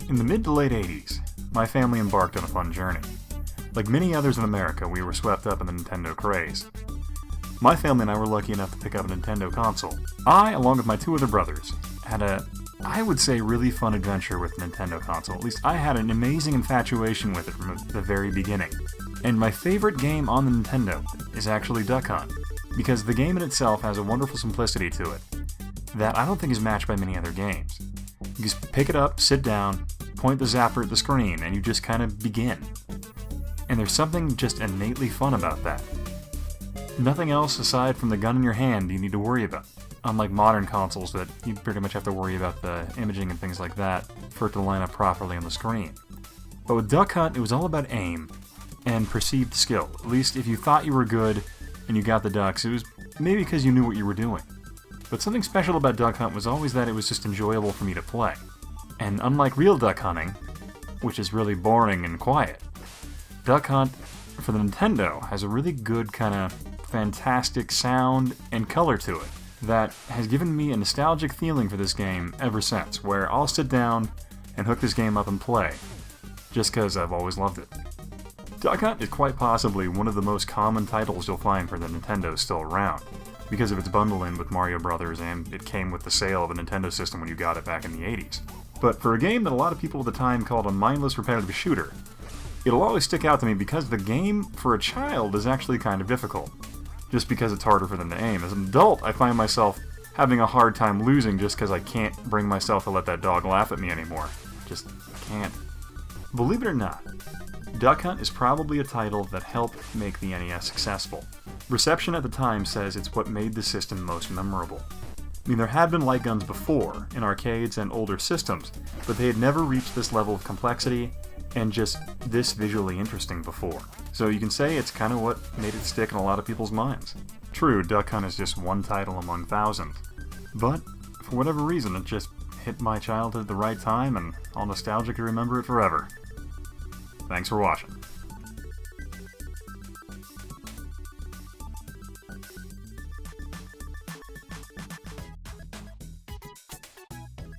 In the mid to late 80s, my family embarked on a fun journey. Like many others in America, we were swept up in the Nintendo craze. My family and I were lucky enough to pick up a Nintendo console. I, along with my two other brothers, had I would say, really fun adventure with the Nintendo console. At least I had an amazing infatuation with it from the very beginning. And my favorite game on the Nintendo is actually Duck Hunt, because the game in itself has a wonderful simplicity to it that I don't think is matched by many other games. You just pick it up, sit down, point the zapper at the screen, and you just kind of begin. And there's something just innately fun about that. Nothing else aside from the gun in your hand you need to worry about. Unlike modern consoles that you pretty much have to worry about the imaging and things like that for it to line up properly on the screen. But with Duck Hunt, it was all about aim and perceived skill. At least if you thought you were good and you got the ducks, it was maybe because you knew what you were doing. But something special about Duck Hunt was always that it was just enjoyable for me to play. And unlike real duck hunting, which is really boring and quiet, Duck Hunt for the Nintendo has a really good kind of fantastic sound and color to it that has given me a nostalgic feeling for this game ever since, where I'll sit down and hook this game up and play, just because I've always loved it. Duck Hunt is quite possibly one of the most common titles you'll find for the Nintendo still around, because of its bundle in with Mario Brothers, and it came with the sale of a Nintendo system when you got it back in the 80s. But for a game that a lot of people at the time called a mindless repetitive shooter, it'll always stick out to me because the game, for a child, is actually kind of difficult, just because it's harder for them to aim. As an adult, I find myself having a hard time losing just because I can't bring myself to let that dog laugh at me anymore. Just can't. Believe it or not, Duck Hunt is probably a title that helped make the NES successful. Reception at the time says it's what made the system most memorable. I mean, there had been light guns before, in arcades and older systems, but they had never reached this level of complexity and just this visually interesting before. So you can say it's kind of what made it stick in a lot of people's minds. True, Duck Hunt is just one title among thousands, but for whatever reason it just hit my childhood at the right time and I'll nostalgically remember it forever. Thanks for watching.